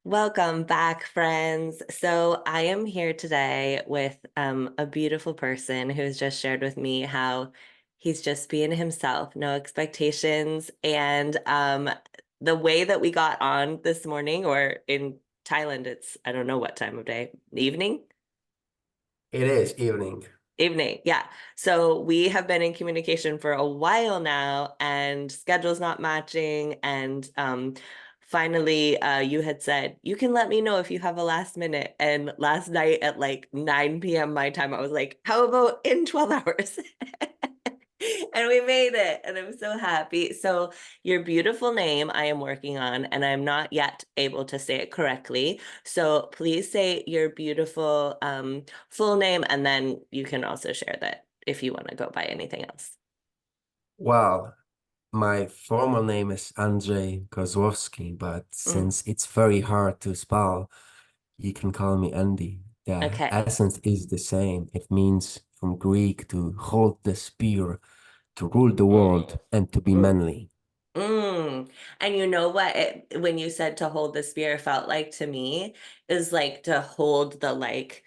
Welcome back, friends. So I am here today with a beautiful person who's just shared with me how he's just being himself, no expectations. And the way that we got on this morning, or in Thailand, it's I don't know what time of day, evening? It is evening. Evening, yeah. So we have been in communication for a while now, and schedules not matching. And finally, you had said you can let me know if you have a last minute. And last night at like 9 p.m. my time, I was like, "How about in 12 hours?" And we made it, and I'm so happy. So your beautiful name I am working on, and I'm not yet able to say it correctly. So please say your beautiful full name, and then you can also share that if you want to go by anything else. Well, my formal name is Andrzej Kozlowski, but Mm, since it's very hard to spell, you can call me Andy. The okay. essence is the same. It means from Greek to hold the spear, to rule the world, Mm, and to be mm, manly. mm. And you know what when you said to hold the spear felt like to me is like to hold the like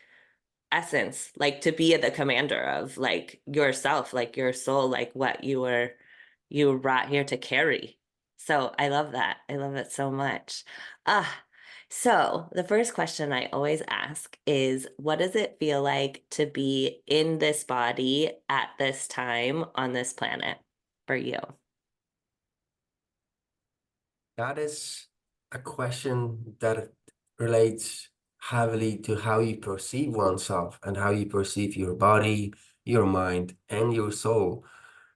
essence, like to be the commander of like yourself, like your soul, like what you were brought here to carry. So I love that. I love it so much. Ah, so the first question I always ask is, what does it feel like to be in this body at this time on this planet for you? That is a question that relates heavily to how you perceive oneself and how you perceive your body, your mind, and your soul.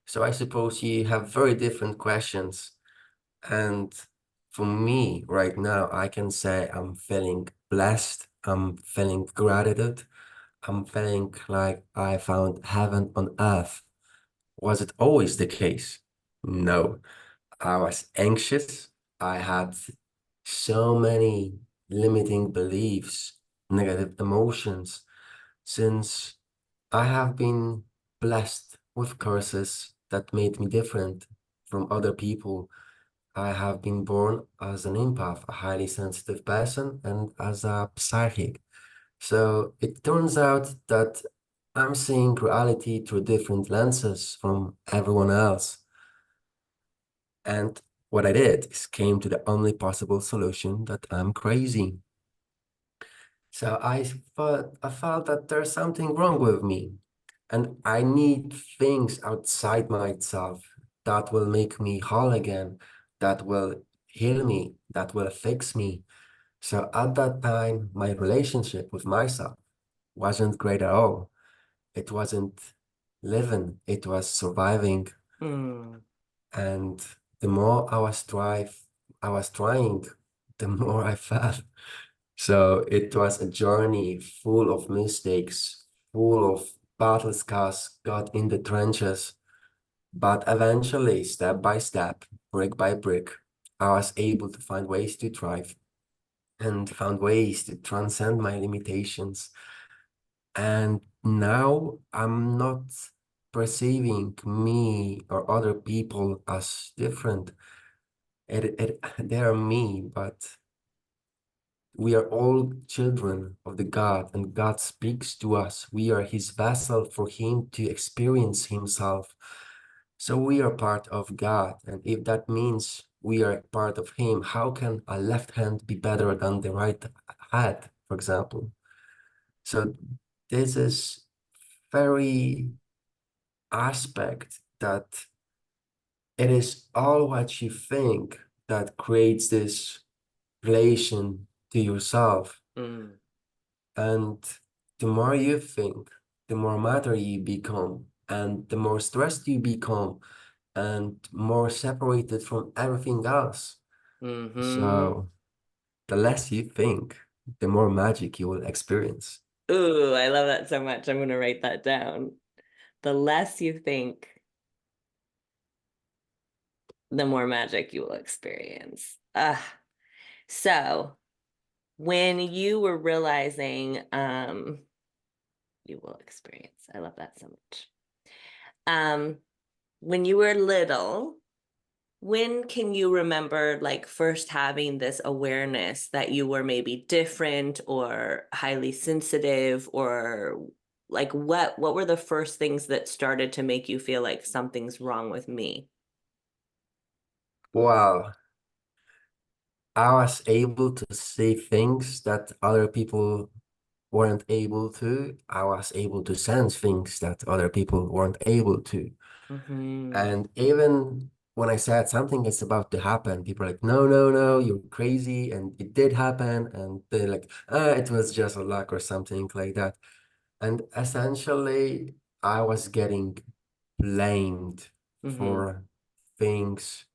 So I suppose you have very different questions. And for me, right now, I can say I'm feeling blessed. I'm feeling gratitude. I'm feeling like I found heaven on earth. Was it always the case? No. I was anxious. I had so many limiting beliefs, negative emotions, since I have been blessed with curses that made me different from other people. I have been born as an empath, a highly sensitive person, and as a psychic. So it turns out that I'm seeing reality through different lenses from everyone else. And what I did is came to the only possible solution that I'm crazy. So I felt that there's something wrong with me, and I need things outside myself that will make me whole again, that will heal me, that will fix me. So at that time, my relationship with myself wasn't great at all. It wasn't living, it was surviving. Mm, And the more I was trying, the more I fell. So it was a journey full of mistakes, full of battle scars, got in the trenches. But eventually, step by step, brick by brick, I was able to find ways to thrive and found ways to transcend my limitations. And now I'm not perceiving me or other people as different. They are me, but we are all children of the God, and God speaks to us. We are his vessel for him to experience himself. So we are part of God. And if that means we are part of him, how can a left hand be better than the right hand, for example? So this is very aspect that it is all what you think that creates this relation to yourself. mm, And the more you think, the more matter you become, and the more stressed you become, and more separated from everything else. mm-hmm. So the less you think, the more magic you will experience. Ooh, I love that so much. I'm gonna write that down. The less you think, the more magic you will experience. So when you were realizing you will experience, I love that so much. Um, when you were little, When can you remember like first having this awareness that you were maybe different or highly sensitive, or like what were the first things that started to make you feel like something's wrong with me? Well, I was able to see things that other people weren't able to. I was able to sense things that other people weren't able to. Mm-hmm. And even when I said something is about to happen, people are like, no, no, no, you're crazy. And it did happen. And they're like, it was just a luck or something like that. And essentially, I was getting blamed Mm-hmm. for things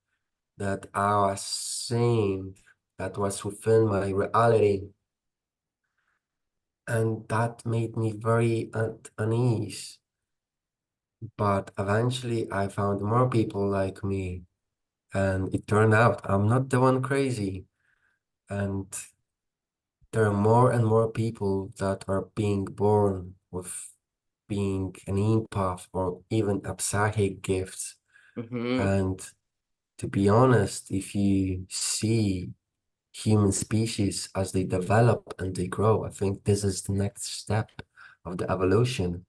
that I was seeing that was within my reality. And that made me very at unease. But eventually, I found more people like me. And it turned out I'm not the one crazy. And there are more and more people that are being born with being an empath or even a psychic gift. Mm-hmm. And to be honest, if you see human species as they develop and they grow, I think this is the next step of the evolution.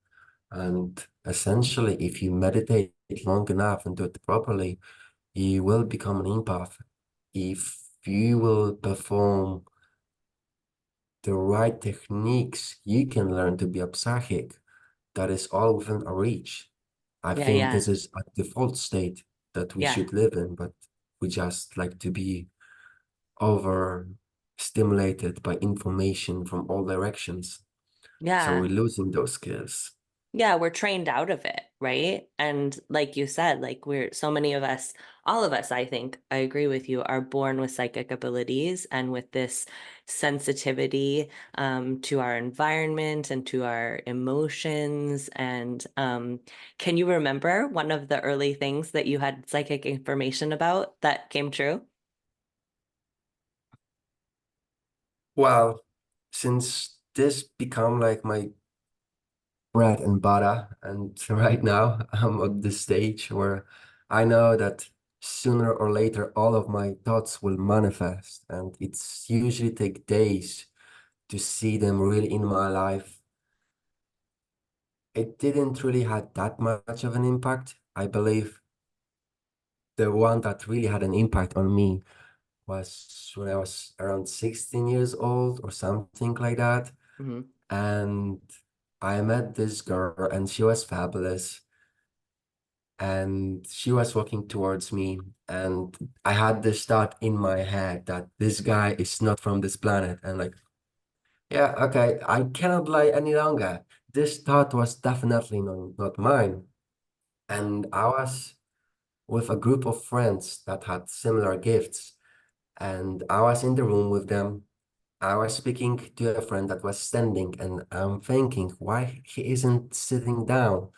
And essentially, if you meditate long enough and do it properly, you will become an empath. If you will perform the right techniques, you can learn to be a psychic. That is all within our reach. I Yeah, think yeah. this is a default state that we Yeah. should live in, but we just like to be over stimulated by information from all directions. So Yeah. we're losing those skills. Yeah, we're trained out of it, right? And like you said, like we're so many of us, all of us, I think, I agree with you, are born with psychic abilities and with this sensitivity to our environment and to our emotions. And can you remember one of the early things that you had psychic information about that came true? Well, since this become like my bread and butter, and right now I'm at the stage where I know that sooner or later all of my thoughts will manifest, and it's usually take days to see them really in my life. It didn't really had that much of an impact. I believe the one that really had an impact on me was when I was around 16 years old or something like that. Hmm. And I met this girl and she was fabulous. And she was walking towards me. And I had this thought in my head that this guy is not from this planet. And like, yeah, okay, I cannot lie any longer. This thought was definitely not mine. And I was with a group of friends that had similar gifts. And I was in the room with them. I was speaking to a friend that was standing, and I'm thinking why he isn't sitting down.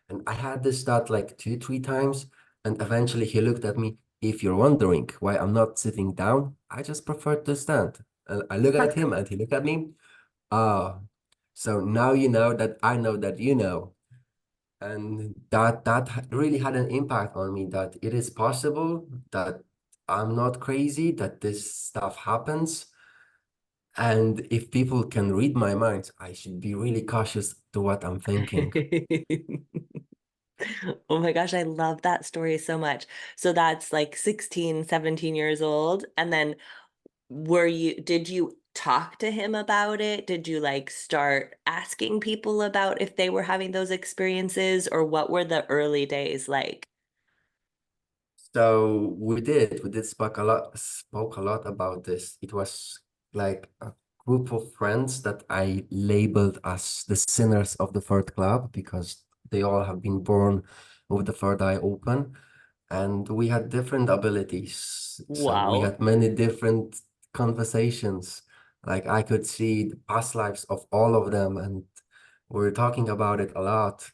And I had this thought like two, three times. And eventually he looked at me. If you're wondering why I'm not sitting down, I just prefer to stand. And I look at him and he looked at me. Ah, so now you know that I know that you know. And that really had an impact on me that it is possible that I'm not crazy, that this stuff happens. And if people can read my mind, I should be really cautious to what I'm thinking. Oh my gosh, I love that story so much. So that's like 16, 17 years old. And then did you talk to him about it? Did you like start asking people about if they were having those experiences, or what were the early days like? So we did spoke a lot about this. It was like a group of friends that I labeled as the sinners of the third club because they all have been born with the third eye open. And we had different abilities. So we Wow. had many different conversations. Like I could see the past lives of all of them, and we were talking about it a lot.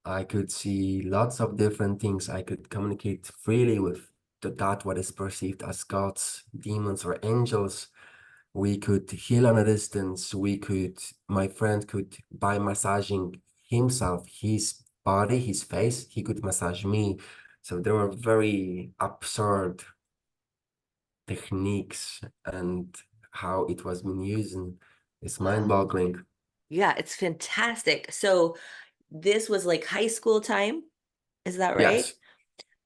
I could see lots of different things. I could communicate freely with that what is perceived as gods, demons, or angels. We could heal on a distance. My friend could, by massaging himself, his body, his face, he could massage me. So there were very absurd techniques, and how it was being used, and it's mind-boggling. Yeah, it's fantastic. So this was like high school time, is that right? Yes.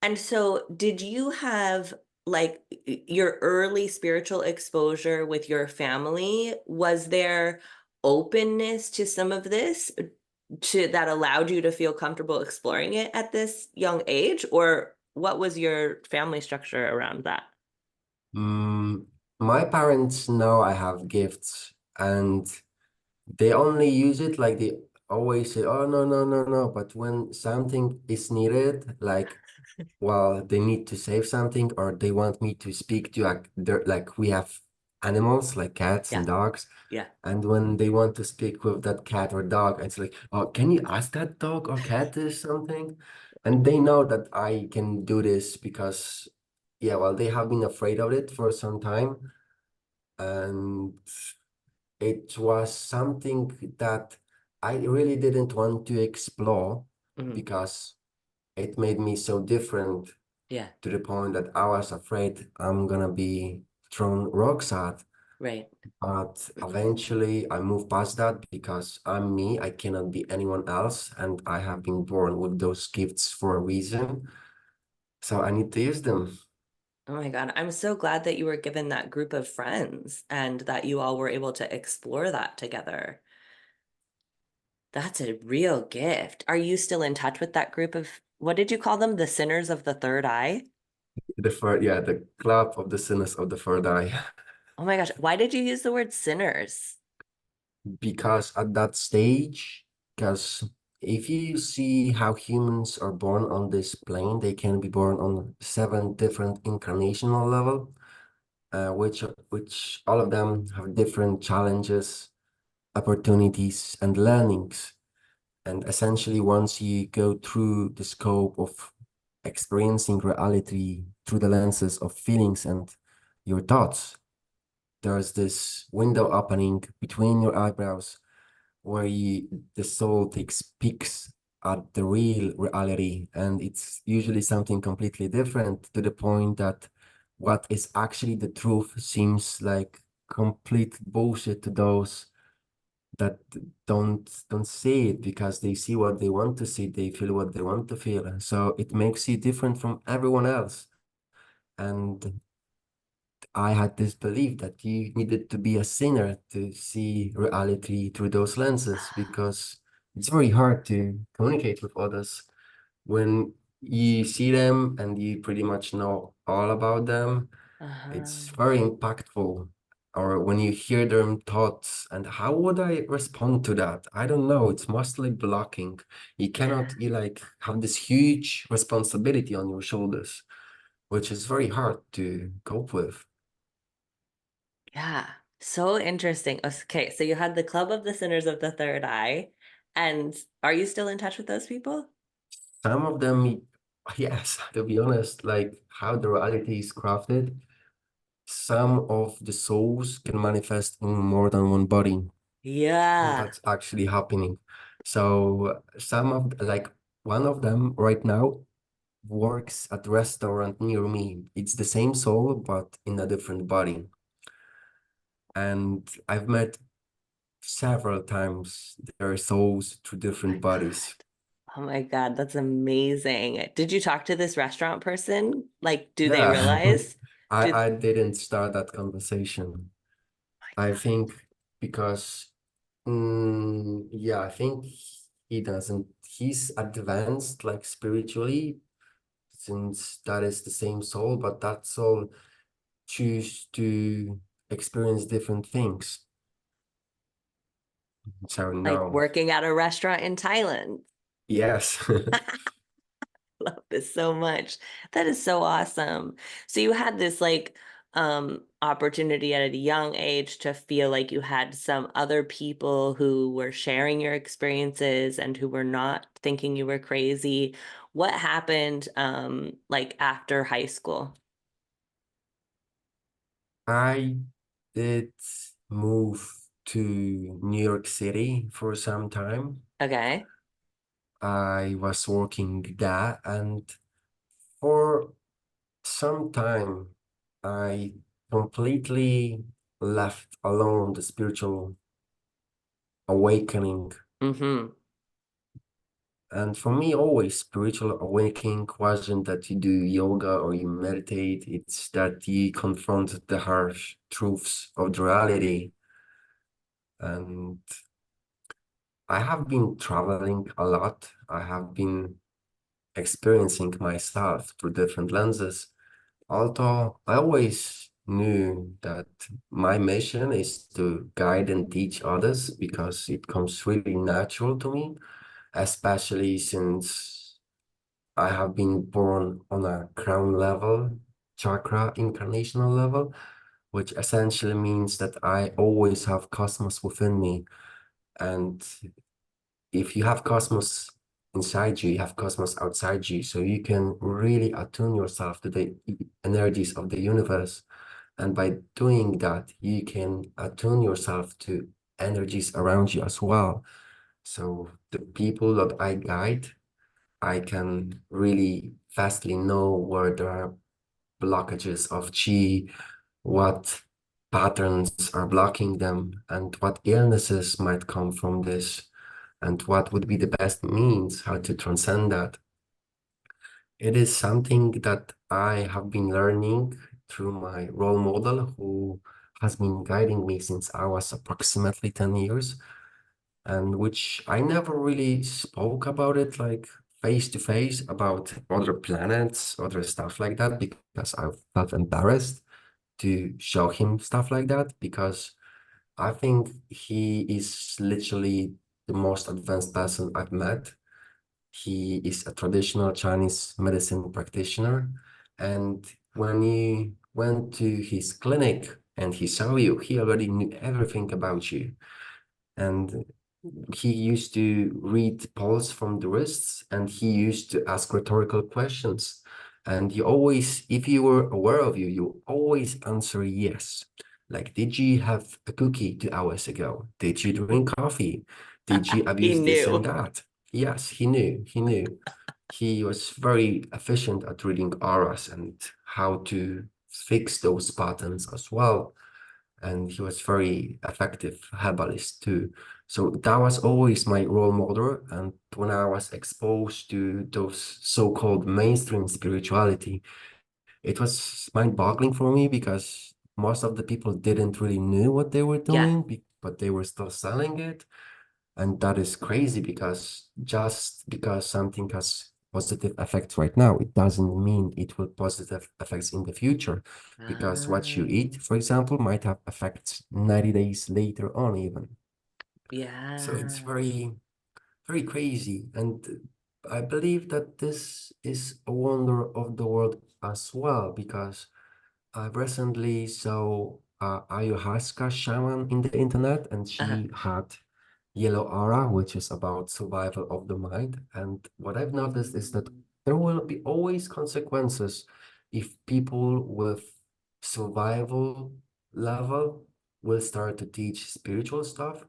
And so did you have like your early spiritual exposure with your family? Was there openness to some of this to that allowed you to feel comfortable exploring it at this young age? Or what was your family structure around that? Mm, my parents know I have gifts, and they only use it like they always say, oh, no, no, no, no. But when something is needed, like, well, they need to save something, or they want me to speak to, like we have animals like cats Yeah, and dogs. yeah. And when they want to speak with that cat or dog, it's like, oh, can you ask that dog or cat this something? And they know that I can do this because, yeah, well, they have been afraid of it for some time. And it was something that I really didn't want to explore Mhm. because it made me so different, Yeah, to the point that I was afraid I'm gonna be thrown rocks at. right. But eventually I moved past that because I'm me, I cannot be anyone else, and I have been born with those gifts for a reason. So I need to use them. Oh my God. I'm so glad that you were given that group of friends and that you all were able to explore that together. That's a real gift. Are you still in touch with that group of, what did you call them? The sinners of the third eye? Yeah, the club of the sinners of the third eye. Oh my gosh. Why did you use the word sinners? Because at that stage, because if you see how humans are born on this plane, they can be born on 7 different incarnational level, which all of them have different challenges, opportunities, and learnings. And essentially, once you go through the scope of experiencing reality through the lenses of feelings and your thoughts, there's this window opening between your eyebrows where the soul takes peeks at the real reality. And it's usually something completely different, to the point that what is actually the truth seems like complete bullshit to those that don't see it, because they see what they want to see, they feel what they want to feel. So it makes you different from everyone else. And I had this belief that you needed to be a sinner to see reality through those lenses, because it's very hard to communicate with others when you see them and you pretty much know all about them. Uh-huh. It's very impactful. Or when you hear their thoughts, and how would I respond to that? I don't know. It's mostly blocking. You Yeah. cannot, you like have this huge responsibility on your shoulders, which is very hard to cope with. Yeah. So interesting. Okay, so you had the Club of the Sinners of the Third Eye. And are you still in touch with those people? Some of them, yes, to be honest, like how the reality is crafted, some of the souls can manifest in more than one body. Yeah. That's actually happening. So some of like one of them right now works at restaurant near me. It's the same soul, but in a different body. And I've met several times their souls through Oh different my God. bodies. Oh my God, that's amazing. Did you talk to this restaurant person? Like, do they Yeah, realize? Did I didn't start that conversation. I think because, yeah, I think he doesn't. He's advanced like spiritually, since that is the same soul, but that soul choose to experience different things. So like no, working at a restaurant in Thailand? yes. Love this so much. That is so awesome. So you had this like opportunity at a young age to feel like you had some other people who were sharing your experiences and who were not thinking you were crazy. What happened like after high school? I did move to New York City for some time. Okay. I was working there, and For some time, I completely left alone the spiritual awakening. Mm-hmm. And for me, always spiritual awakening wasn't that you do yoga or you meditate, it's that you confront the harsh truths of the reality. And I have been traveling a lot. I have been experiencing myself through different lenses. Although I always knew that my mission is to guide and teach others because it comes really natural to me, especially since I have been born on a crown level, chakra incarnational level, which essentially means that I always have cosmos within me. And if you have cosmos inside you, you have cosmos outside you. So you can really attune yourself to the energies of the universe. And by doing that, you can attune yourself to energies around you as well. So the people that I guide, I can really fastly know where there are blockages of chi, what patterns are blocking them, and what illnesses might come from this, and what would be the best means how to transcend that. It is something that I have been learning through my role model, who has been guiding me since I was approximately 10 years, and which I never really spoke about it like face to face about other planets, other stuff like that, because I felt embarrassed to show him stuff like that, because I think he is literally the most advanced person I've met. He is a traditional Chinese medicine practitioner. And when he went to his clinic and he saw you, he already knew everything about you. And he used to read pulse from the wrists and he used to ask rhetorical questions. And you always, if you were aware of you, you always answer yes. Like, did you have a cookie 2 hours ago? Did you drink coffee? Did you He abuse this and knew. that? Yes, he knew. He knew. He was very efficient at reading auras and how to fix those patterns as well. And he was very effective herbalist too. So that was always my role model. And when I was exposed to those so-called mainstream spirituality, it was mind-boggling for me because most of the people didn't really knew what they were Yeah. doing, but they were still selling it. And that is crazy because just because something has positive effects right now, it doesn't mean it will positive effects in the future. Because what you Ah, eat, for example, might have effects 90 days later on even. So it's yeah. very, very crazy. And I believe that this is a wonder of the world as well, because I recently saw a ayahuasca shaman in the internet, and Uh-huh. she had yellow aura, which is about survival of the mind. And what I've noticed is that there will be always consequences if people with survival level will start to teach spiritual stuff.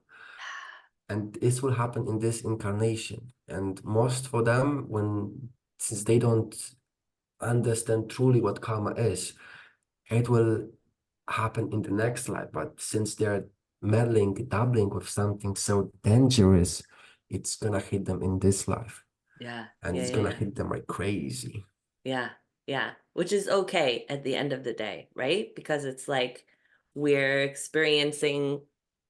And this will happen in this incarnation. And most for them, since they don't understand truly what karma is, it will happen in the next life. But since they're meddling, dabbling with something so dangerous, it's gonna hit them in this life. Yeah. And Yeah. it's Yeah. gonna Yeah. hit them like crazy. Yeah. Yeah. Which is okay at the end of the day, right? Because it's like we're experiencing,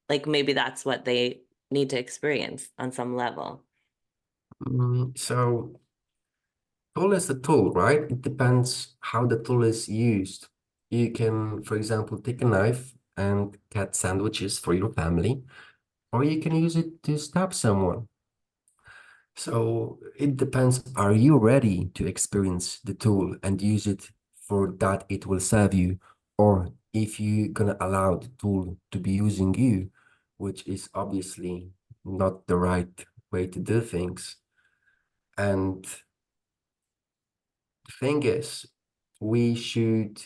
like maybe that's what they need to experience on some level. So tool is a tool, right? It depends how the tool is used. You can, for example, take a knife and cut sandwiches for your family, or you can use it to stab someone. So it depends. Are you ready to experience the tool and use it for that it will serve you? Or if you're gonna allow the tool to be using you, which is obviously not the right way to do things. And the thing is, we should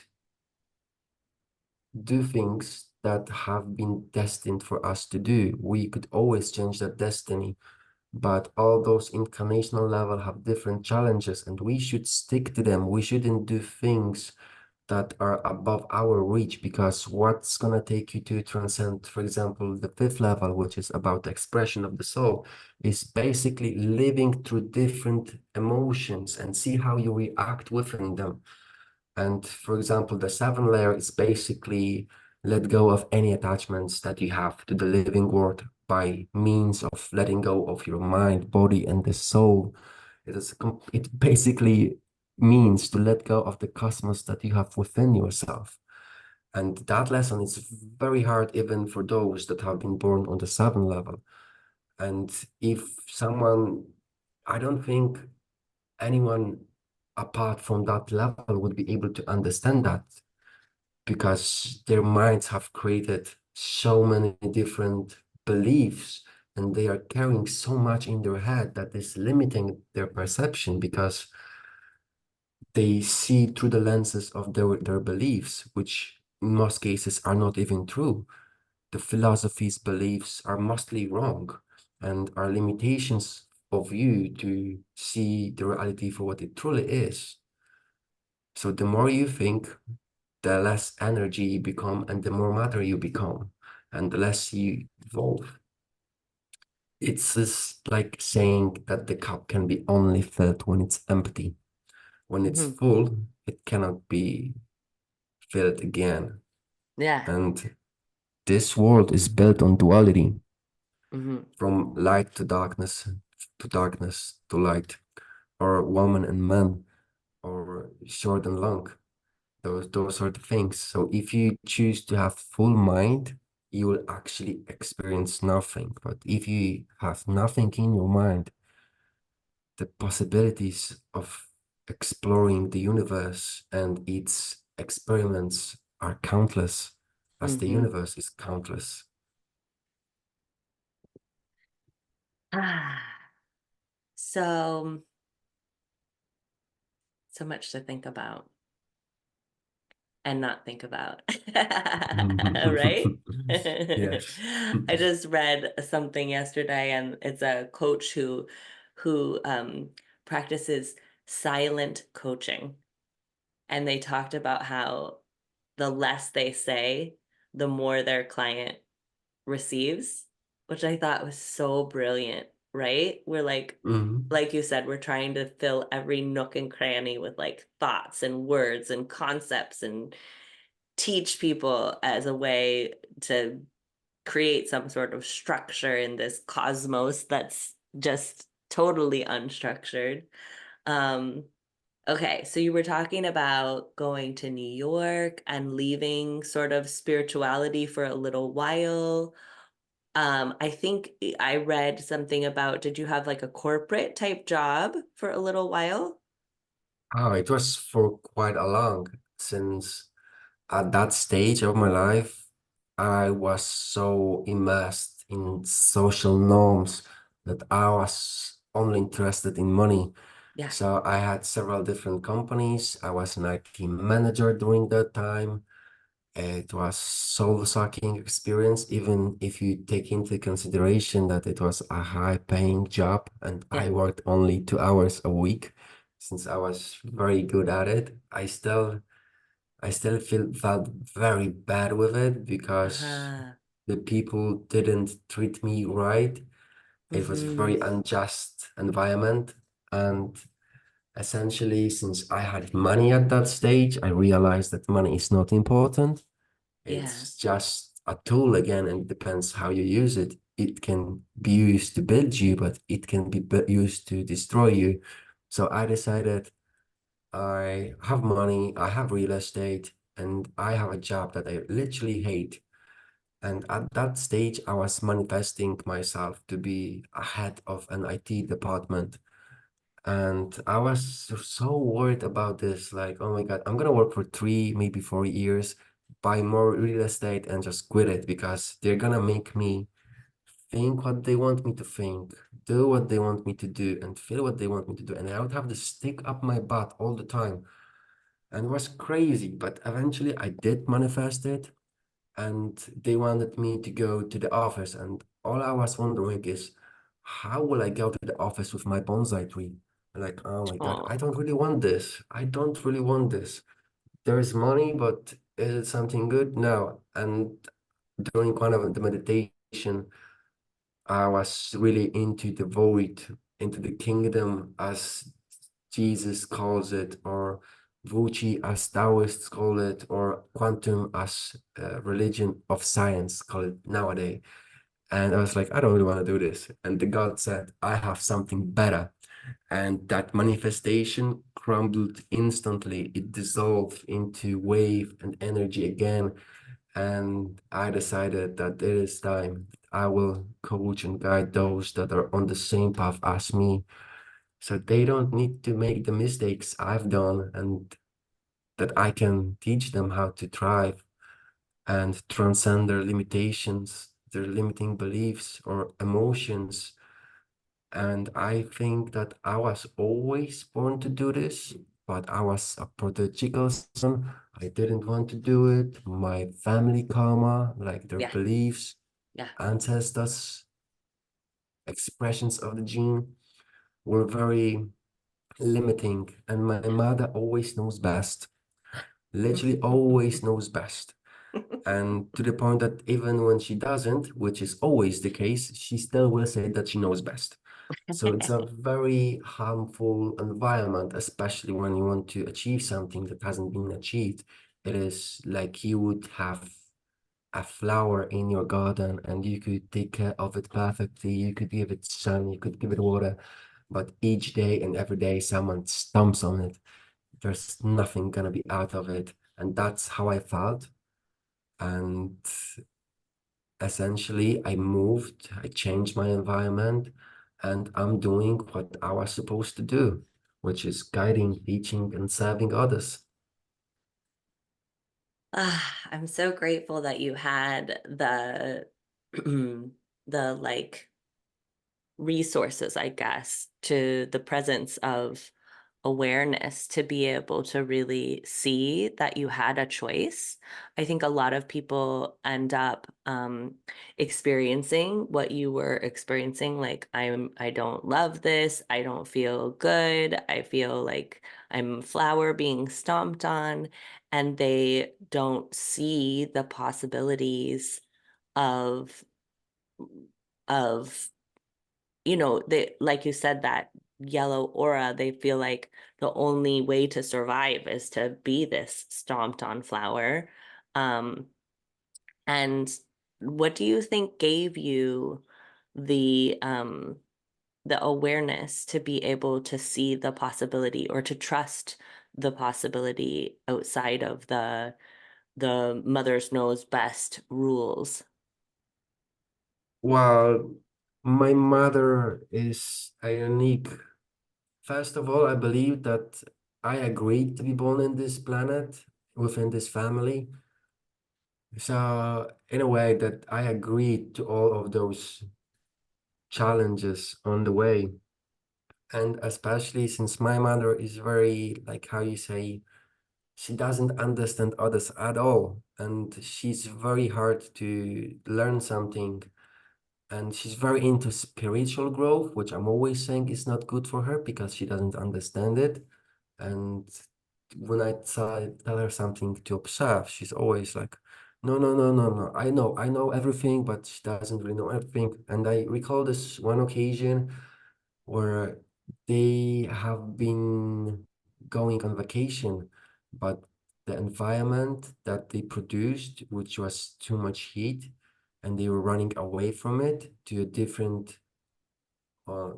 do things that have been destined for us to do. We could always change that destiny, but all those incarnational level have different challenges, and we should stick to them. We shouldn't do things that are above our reach, because what's gonna take you to transcend, for example, the fifth level, which is about the expression of the soul, is basically living through different emotions and see how you react within them. And for example, the seventh layer is basically let go of any attachments that you have to the living world by means of letting go of your mind, body, and the soul. It basically means to let go of the cosmos that you have within yourself. And that lesson is very hard even for those that have been born on the seventh level. And if someone, I don't think anyone apart from that level would be able to understand that, because their minds have created so many different beliefs, and they are carrying so much in their head that is limiting their perception, because they see through the lenses of their beliefs, which in most cases are not even true. The philosophy's beliefs are mostly wrong and are limitations of you to see the reality for what it truly is. So the more you think, the less energy you become and the more matter you become, and the less you evolve. It's just like saying that the cup can be only filled when it's empty. When it's Mhm. full, it cannot be filled again. Yeah. And this world is built on duality, Hmm. from light to darkness to light, or woman and man, or short and long. Those are the things. So if you choose to have full mind, you will actually experience nothing. But if you have nothing in your mind, the possibilities of exploring the universe and its experiments are countless, as the Hmm. universe is countless. Ah, so so much to think about and not think about. Right? Yes. I just read something yesterday, and it's a coach who practices silent coaching. And they talked about how the less they say, the more their client receives, which I thought was so brilliant, right? We're Mhm. like you said, we're trying to fill every nook and cranny with like thoughts and words and concepts and teach people as a way to create some sort of structure in this cosmos that's just totally unstructured. Um, okay, so you were talking about going to New York and leaving sort of spirituality for a little while. I think I read something about, did you have like a corporate type job for a little while? Oh, it was for quite a long, since at that stage of my life, I was so immersed in social norms that I was only interested in money. Yeah, So I had several different companies. I was an IT manager during that time. It was soul-sucking experience, even if you take into consideration that it was a high-paying job and yeah. I worked only 2 hours a week. Since I was very good at it, I still felt very bad with it, because Uh-huh. the people didn't treat me right. It was a Mm-hmm. very unjust environment. And essentially, since I had money at that stage, I realized that money is not important. Yeah, It's just a tool again, and it depends how you use it. It can be used to build you, but it can be used to destroy you. So I decided I have money, I have real estate, and I have a job that I literally hate. And at that stage, I was manifesting myself to be a head of an IT department. And I was so worried about this, like, oh my God, I'm gonna work for 3, maybe 4 years, buy more real estate and just quit it, because they're gonna make me think what they want me to think, do what they want me to do, and feel what they want me to do. And I would have to stick up my butt all the time. And it was crazy, but eventually I did manifest it, and they wanted me to go to the office. And all I was wondering is, how will I go to the office with my bonsai tree? Like, oh my God, I Oh, don't really want this. I don't really want this. There's money, but is it something good? No. And during one of the meditation, I was really into the void, into the kingdom, as Jesus calls it, or Wuchi as Taoists call it, or quantum as religion of science call it nowadays. And I was like, I don't really want to do this. And the God said, I have something better. And that manifestation crumbled instantly. It dissolved into wave and energy again. And I decided that it is time. I will coach and guide those that are on the same path as me. So they don't need to make the mistakes I've done, and that I can teach them how to thrive and transcend their limitations, their limiting beliefs or emotions. And I think that I was always born to do this, but I was a prodigal son. I didn't want to do it. My family karma, like their yeah, beliefs, yeah. ancestors, expressions of the gene were very limiting. And my mother always knows best, literally always knows best. And to the point that even when she doesn't, which is always the case, she still will say that she knows best. So it's a very harmful environment, especially when you want to achieve something that hasn't been achieved. It is like you would have a flower in your garden and you could take care of it perfectly. You could give it sun, you could give it water, but each day and every day someone stomps on it. There's nothing gonna be out of it. And that's how I felt. And essentially, I moved, I changed my environment, and I'm doing what I was supposed to do, which is guiding, teaching, and serving others. I'm so grateful that you had the the like resources, I guess, to the presence of awareness to be able to really see that you had a choice. I think a lot of people end up experiencing what you were experiencing, like I don't love this, I don't feel good, I feel like I'm flower being stomped on, and they don't see the possibilities of of they, like you said, that yellow aura, they feel like the only way to survive is to be this stomped on flower. Um, and what do you think gave you the the awareness to be able to see the possibility or to trust the possibility outside of the mother's knows best rules? Well, my mother is a unique. First of all, I believe that I agreed to be born in this planet within this family. So, in a way, that I agreed to all of those challenges on the way. And especially since my mother is very, like how you say, she doesn't understand others at all. And she's very hard to learn something. And she's very into spiritual growth, which I'm always saying is not good for her because she doesn't understand it. And when I tell her something to observe, she's always like, no, no, no, no, no. I know everything, but she doesn't really know everything. And I recall this one occasion where they have been going on vacation, but the environment that they produced, which was too much heat, and they were running away from it to a different, uh,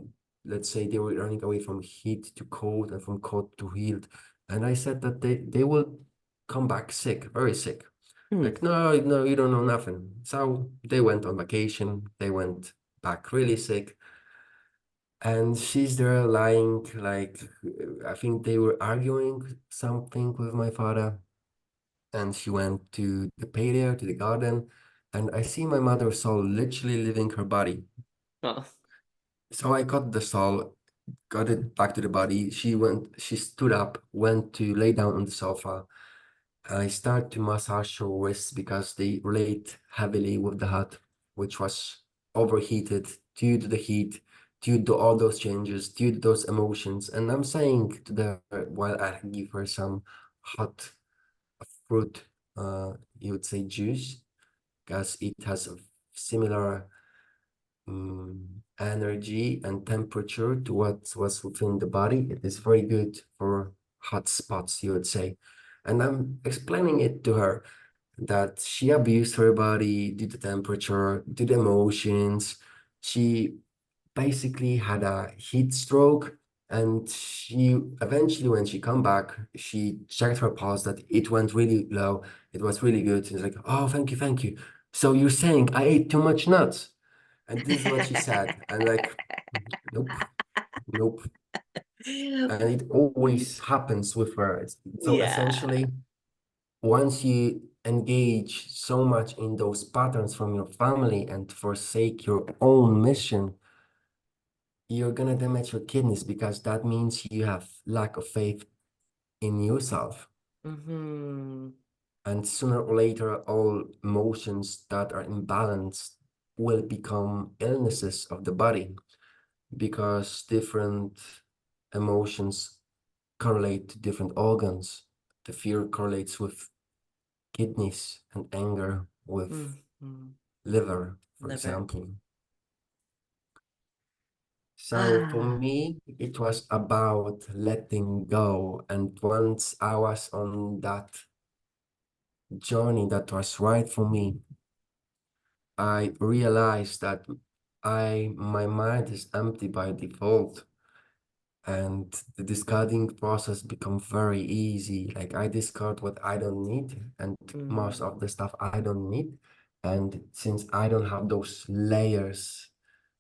let's say they were running away from heat to cold and from cold to heat. And I said that they will come back sick, very sick. Hmm. Like, no, no, you don't know nothing. So they went on vacation, they went back really sick. And she's there lying, like, I think they were arguing something with my father. And she went to the patio, to the garden. And I see my mother's soul literally leaving her body. Oh. So I got the soul, got it back to the body. She stood up, went to lay down on the sofa. I start to massage her wrists because they relate heavily with the hut, which was overheated due to the heat. due to all those changes, due to those emotions. And I'm saying to the while I give her some hot fruit, you would say juice, because it has a similar energy and temperature to what's within the body. It is very good for hot spots, you would say. And I'm explaining it to her that she abused her body due to temperature, due to emotions. She basically had a heat stroke, and she eventually, when she come back, she checked her pulse that it went really low. It was really good. She's like, oh, thank you, thank you. So you're saying I ate too much nuts? And this is what she said. And like, nope, nope. And it always happens with her. So Yeah. essentially, once you engage so much in those patterns from your family and forsake your own mission, you're gonna damage your kidneys, because that means you have lack of faith in yourself. Mm-hmm. And sooner or later, all emotions that are imbalanced will become illnesses of the body, because different emotions correlate to different organs. The fear correlates with kidneys, and anger with Mm-hmm. liver, for Liver. example. So for Ah. me, it was about letting go. And once I was on that journey that was right for me, I realized that my mind is empty by default, and the discarding process becomes very easy. Like I discard what I don't need, and most Mm. of the stuff I don't need. And since I don't have those layers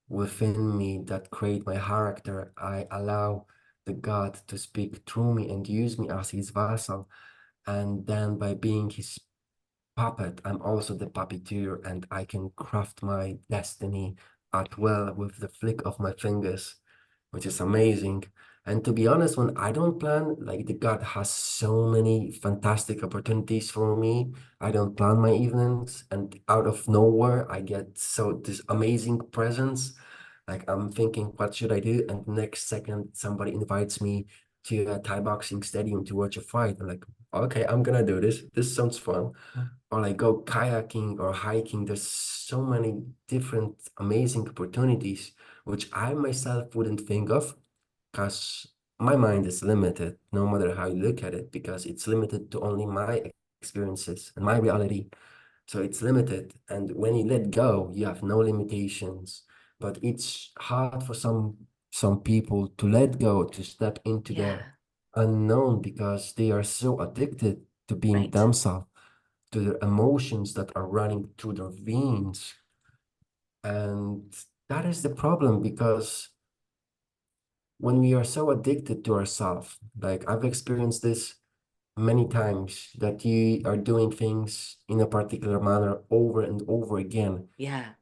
within me that create my character, I allow the God to speak through me and use me as his vessel. And then by being his puppet, I'm also the puppeteer, and I can craft my destiny at will with the flick of my fingers, which is amazing. And to be honest, when I don't plan, like the God has so many fantastic opportunities for me. I don't plan my evenings, and out of nowhere, I get so this amazing presence. Like I'm thinking, what should I do? And next second, somebody invites me to a Thai boxing stadium to watch a fight. I'm like, okay, I'm gonna do this. This sounds fun. Or like go kayaking or hiking. There's so many different amazing opportunities which I myself wouldn't think of, because my mind is limited, no matter how you look at it, because it's limited to only my experiences and my reality. So it's limited. And when you let go, you have no limitations. But it's hard for some people to let go, to step into the Yeah. unknown, because they are so addicted to being Right. themselves, to their emotions that are running through their veins. And that is the problem, because when we are so addicted to ourselves, like I've experienced this many times, that you are doing things in a particular manner over and over again, Yeah.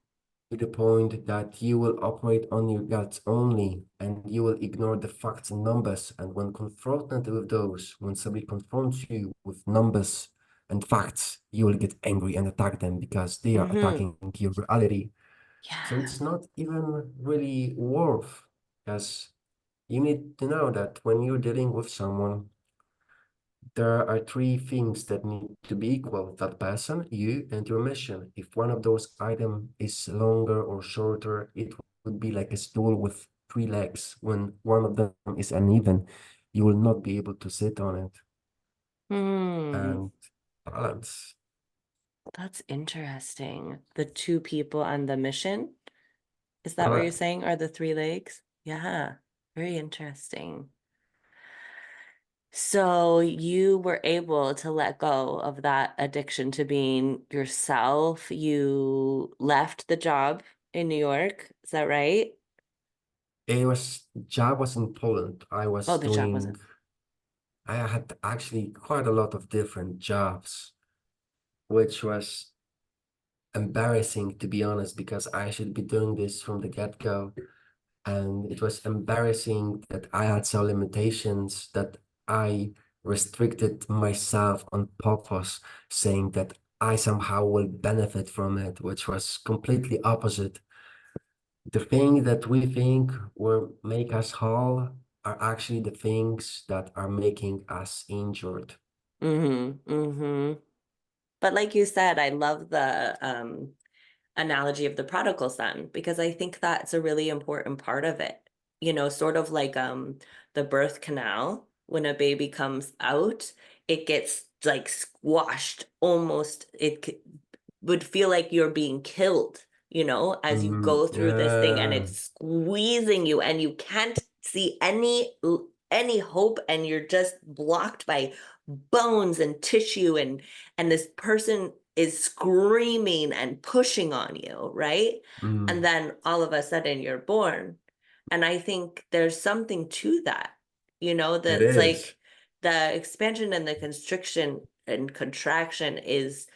to the point that you will operate on your guts only, and you will ignore the facts and numbers. And when confronted with those, when somebody confronts you with numbers and facts, you will get angry and attack them, because they are Mm-hmm. attacking your reality. So Yeah. it's not even really worth, because you need to know that when you're dealing with someone, there are three things that need to be equal: that person, you, and your mission. If one of those items is longer or shorter, it would be like a stool with three legs. When one of them is uneven, you will not be able to sit on it. Hmm. And balance. That's interesting. The two people on the mission. Is that what you're Correct. saying? Are the three legs? Yeah. Very interesting. So you were able to let go of that addiction to being yourself. You left the job in New York. Is that right? Job was in Poland. Oh, the job wasn't. I had actually quite a lot of different jobs, which was embarrassing, to be honest, because I should be doing this from the get-go. And it was embarrassing that I had some limitations, that I restricted myself on purpose, saying that I somehow will benefit from it, which was completely opposite. The thing that we think will make us whole are actually the things that are making us injured. Mm-hmm. Mm-hmm. But like you said, I love the analogy of the prodigal son because I think that's a really important part of it. You know, sort of like the birth canal, when a baby comes out, it gets like squashed almost would feel like you're being killed, you know, as you go through this thing and Yeah. it's squeezing you and you can't see any hope and you're just blocked by bones and tissue and this person is screaming and pushing on you, right? And Mm. then all of a sudden you're born. And I think there's something to that, you know, It that's is. like the expansion and the constriction and contraction is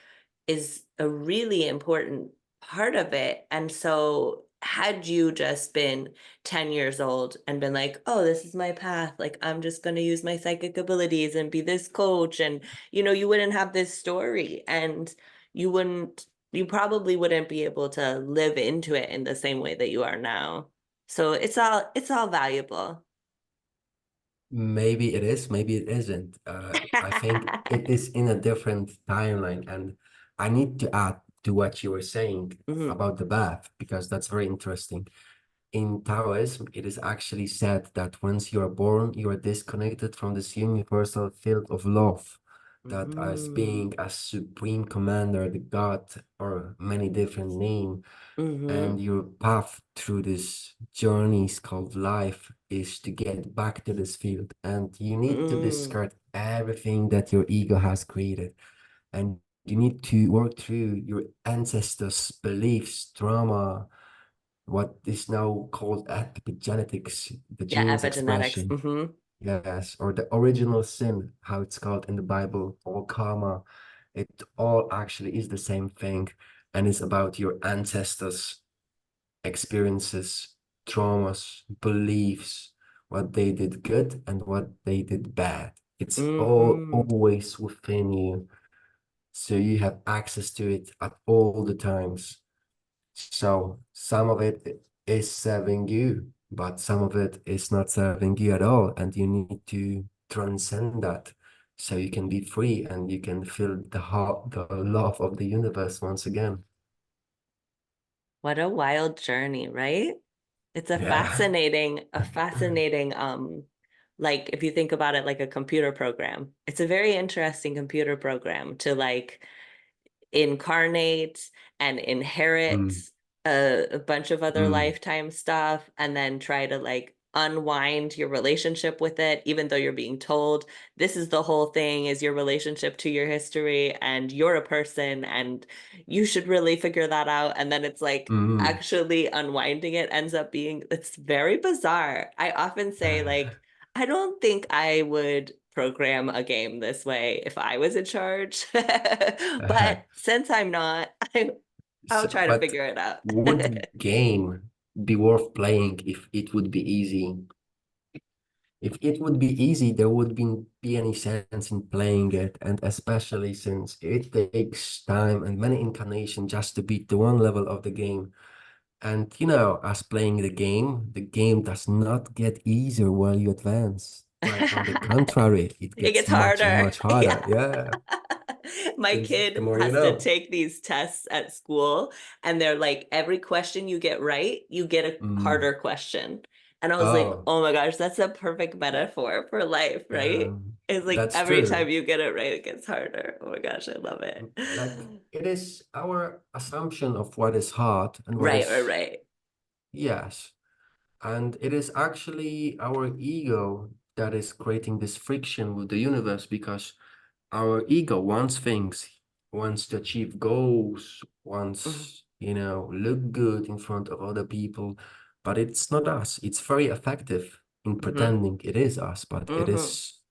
a really important part of it. And so had you just been 10 years old and been like, oh, this is my path, like I'm just going to use my psychic abilities and be this coach, and you know, you wouldn't have this story and you wouldn't, you probably wouldn't be able to live into it in the same way that you are now. So it's all valuable. Maybe it is, maybe it isn't. I think it is in a different timeline. And I need to add to what you were saying Mhm. about the bath, because that's very interesting. In Taoism, it is actually said that once you are born, you are disconnected from this universal field of love, that as Mhm. being a supreme commander, the God, or many different names, and Mhm. your path through this journeys called life is to get back to this field, and you need to Mhm. discard everything that your ego has created, and you need to work through your ancestors beliefs, trauma, what is now called epigenetics, the Yeah, genes epigenetics. expression. Yes, or the original sin, how it's called in the Bible, or karma. It all actually is the same thing, and it's about your ancestors' experiences, traumas, beliefs, what they did good and what they did bad. It's all Mhm. always within you, so you have access to it at all the times. So some of it is serving you, but some of it is not serving you at all, and you need to transcend that so you can be free and you can feel the heart, the love of the universe once again. What a wild journey, right? It's Yeah. a fascinating, like if you think about it like a computer program, it's a very interesting computer program to like incarnate and inherit Mm, a bunch of other mm, lifetime stuff and then try to like unwind your relationship with it, even though you're being told this is the whole thing is your relationship to your history and you're a person and you should really figure that out. And then it's like mm. actually unwinding it ends up being, it's very bizarre. I often say like I don't think I would program a game this way if I was in charge. But since I'm not, I'll So, try to but figure it out. would game be worth playing if it would be easy? If it would be easy, there wouldn't be any sense in playing it, and especially since it takes time and many incarnations just to beat the one level of the game. And you know, as playing the game does not get easier while you advance. Quite on the contrary, it It gets gets much and harder. much harder. Yeah. Yeah, My since the kid more you has to know. take these tests at school, and they're like, every question you get right, you get a Mm. harder question. And I was like, Oh, oh my gosh, that's a perfect metaphor for life, right? It's like that's every time true. you get it right, it gets harder. Oh my gosh, I love it. Like it is our assumption of what is hard and what Right, right, is right. yes. And it is actually our ego that is creating this friction with the universe, because our ego wants things, wants to achieve goals, Mhm, wants, you know, look good in front of other people. But it's not us. It's very effective in mhm, pretending it is us, but it mhm. is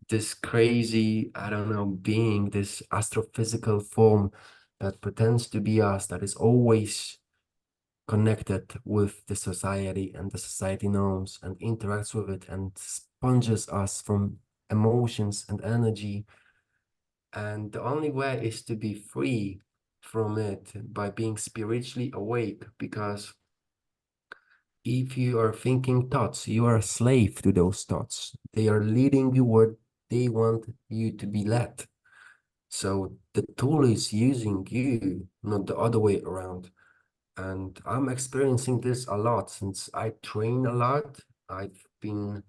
this crazy, I don't know, being, this astrophysical form that pretends to be us, that is always connected with the society and the society norms and interacts with it and sponges us from emotions and energy. And the only way is to be free from it by being spiritually awake, because if you are thinking thoughts, you are a slave to those thoughts. They are leading you where they want you to be led. So the tool is using you, not the other way around. And I'm experiencing this a lot since I train a lot. I've been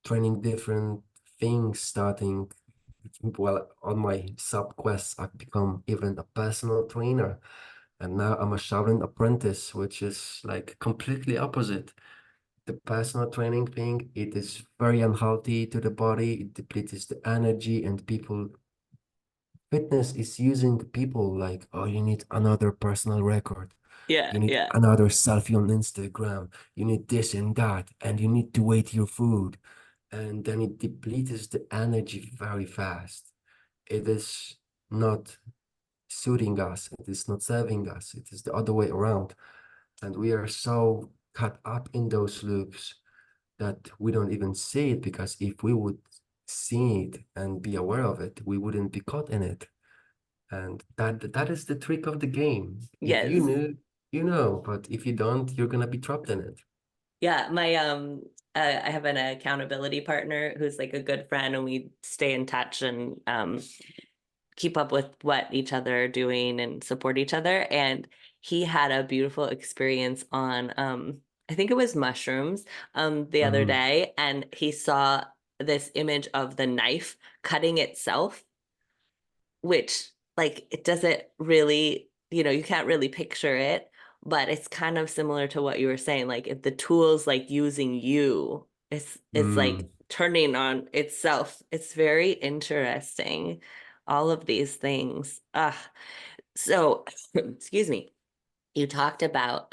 training different things, starting well on my sub quests. I've become even a personal trainer, and now I'm a Shaolin apprentice, which is like completely opposite. The personal training thing, it is very unhealthy to the body. It depletes the energy, and people fitness is using people like, oh, you need another personal record. Yeah, You need yeah. another selfie on Instagram. You need this and that, and you need to weight your food. And then it depletes the energy very fast. It is not suiting us. It is not serving us. It is the other way around. And we are so caught up in those loops that we don't even see it, because if we would see it and be aware of it, we wouldn't be caught in it. And that is the trick of the game. If you Yes. knew, you know, but if you don't, you're gonna be trapped in it. Yeah, my I have an accountability partner who's like a good friend, and we stay in touch and keep up with what each other are doing and support each other. And he had a beautiful experience on I think it was mushrooms the other Mm, day, and he saw this image of the knife cutting itself, which like it doesn't really, you can't really picture it, but it's kind of similar to what you were saying. Like if the tool's like using you, it's like mm. turning on itself. It's very interesting. All of these things. So excuse me. You talked about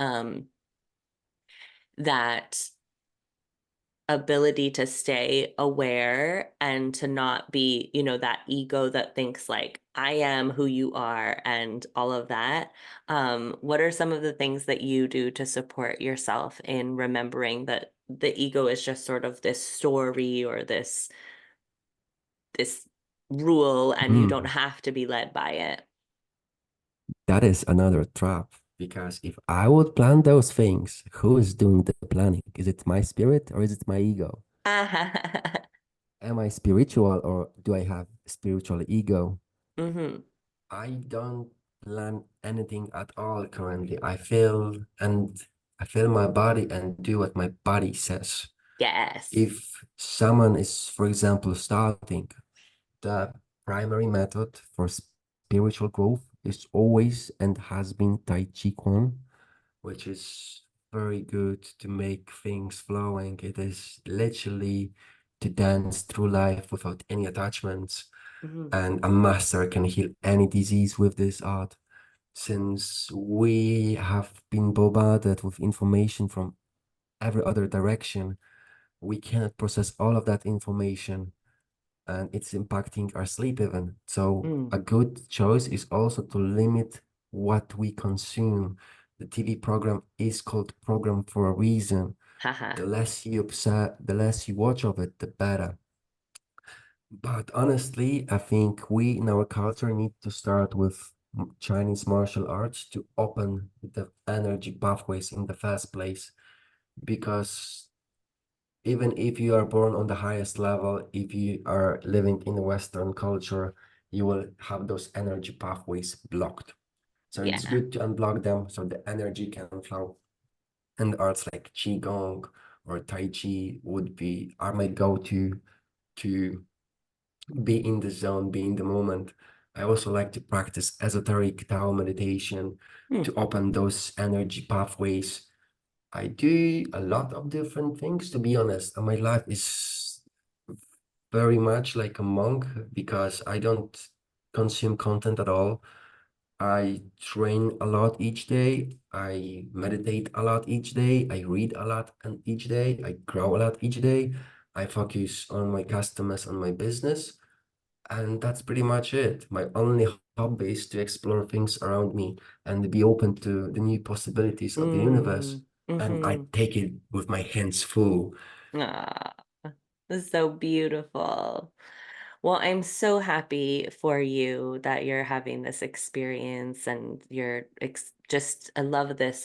that ability to stay aware and to not be, that ego that thinks like, I am who you are and all of that. What are some of the things that you do to support yourself in remembering that the ego is just sort of this story or this rule, and you don't Mm. have to be led by it? That is another trap, because if I would plan those things, who is doing the planning? Is it my spirit or is it my ego? Am I spiritual or do I have spiritual ego? Hmm. I don't plan anything at all currently. I feel my body and do what my body says. Yes. If someone is, for example, starting, the primary method for spiritual growth is always and has been Tai Chi Chuan, which is very good to make things flowing. It is literally to dance through life without any attachments. Hmm. And a master can heal any disease with this art. Since we have been bombarded with information from every other direction, we cannot process all of that information, and it's impacting our sleep even. So Mm. a good choice is also to limit what we consume. The TV program is called program for a reason. Haha. The less you observe, the less you watch of it, the better. But honestly, I think we in our culture need to start with Chinese martial arts to open the energy pathways in the first place. Because even if you are born on the highest level, if you are living in a Western culture, you will have those energy pathways blocked. So it's Yeah. good to unblock them so the energy can flow. And arts like Qigong or Tai Chi would be are my go-to to be in the zone, be in the moment. I also like to practice esoteric Tao meditation Mm. to open those energy pathways. I do a lot of different things, to be honest, and my life is very much like a monk because I don't consume content at all. I train a lot each day. I meditate a lot each day. I read a lot and each day. I grow a lot each day. I focus on my customers and my business. And that's pretty much it. My only hobby is to explore things around me and be open to the new possibilities of the universe. Mm. And I Hmm. take it with my hands full. Ah, this is so beautiful. Well, I'm so happy for you that you're having this experience, and you're just I love this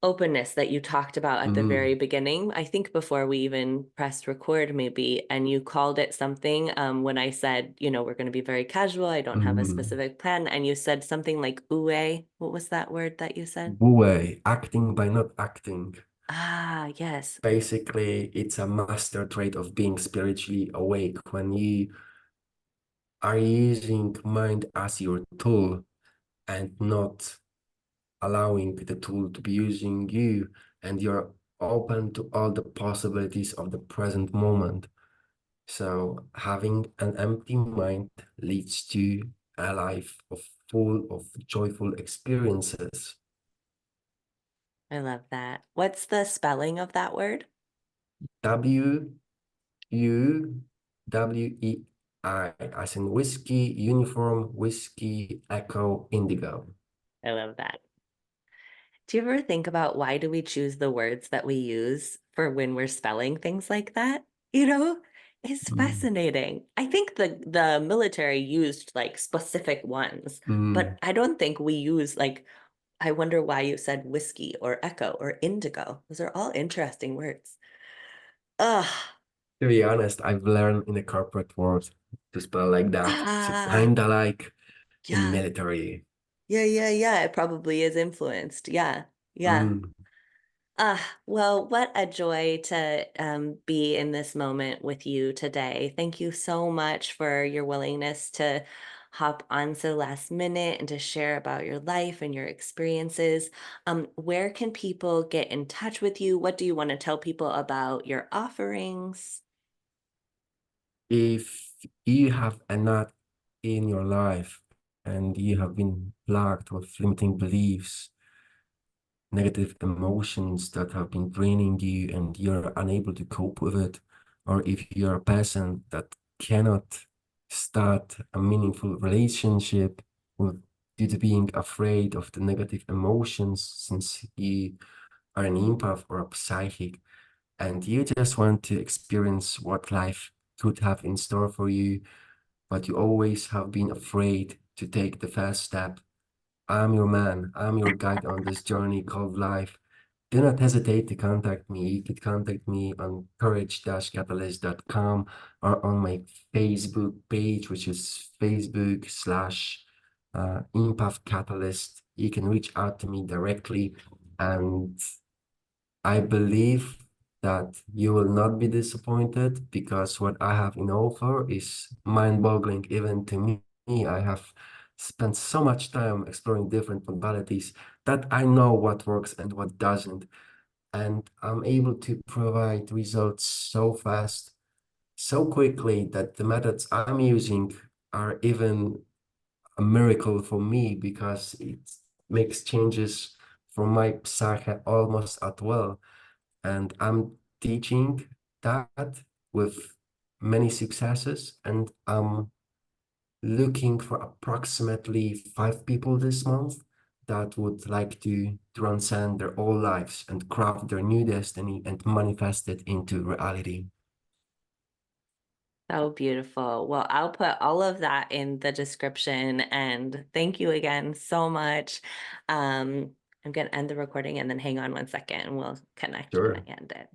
openness that you talked about at the very Mm, beginning. I think before we even pressed record, maybe, and you called it something when I said, we're going to be very casual. I don't have a mm. specific plan. And you said something like Wuwei. What was that word that you said? Wuwei, acting by not acting. Ah, yes. Basically, it's a master trait of being spiritually awake when you are using mind as your tool and not allowing the tool to be using you, and you're open to all the possibilities of the present moment. So having an empty mind leads to a life full of joyful experiences. I love that. What's the spelling of that word? WUWEI, as in whiskey, uniform, whiskey, echo, indigo. I love that. Do you ever think about why do we choose the words that we use for when we're spelling things like that? You know, it's Mm. fascinating. I think the military used like specific ones, Mm. but I don't think we use like I wonder why you said whiskey or echo or indigo. Those are all interesting words. Ugh. To be honest, I've learned in the corporate world to spell like that. So Ah, kinda like in yeah. military. Yeah. It probably is influenced. Yeah. Yeah. Mm. Well, what a joy to be in this moment with you today. Thank you so much for your willingness to hop on so last minute and to share about your life and your experiences. Where can people get in touch with you? What do you want to tell people about your offerings? If you have a knot in your life and you have been plagued with limiting beliefs, negative emotions that have been draining you and you're unable to cope with it, or if you're a person that cannot start a meaningful relationship with, due to being afraid of the negative emotions, since you are an empath or a psychic, and you just want to experience what life could have in store for you, but you always have been afraid to take the first step. I'm your man. I'm your guide on this journey called life. Do not hesitate to contact me. You could contact me on courage-catalyst.com or on my Facebook page, which is Facebook/, Empath Catalyst. You can reach out to me directly, and I believe that you will not be disappointed, because what I have in offer is mind-boggling even to me. I have spent so much time exploring different modalities that I know what works and what doesn't. And I'm able to provide results so fast, so quickly, that the methods I'm using are even a miracle for me, because it makes changes for my psyche almost at will. And I'm teaching that with many successes, and I'm looking for approximately 5 people this month that would like to transcend their old lives and craft their new destiny and manifest it into reality. So beautiful. Well, I'll put all of that in the description and thank you again so much. I'm going to end the recording and then hang on 1 second and we'll connect when I Sure. end it.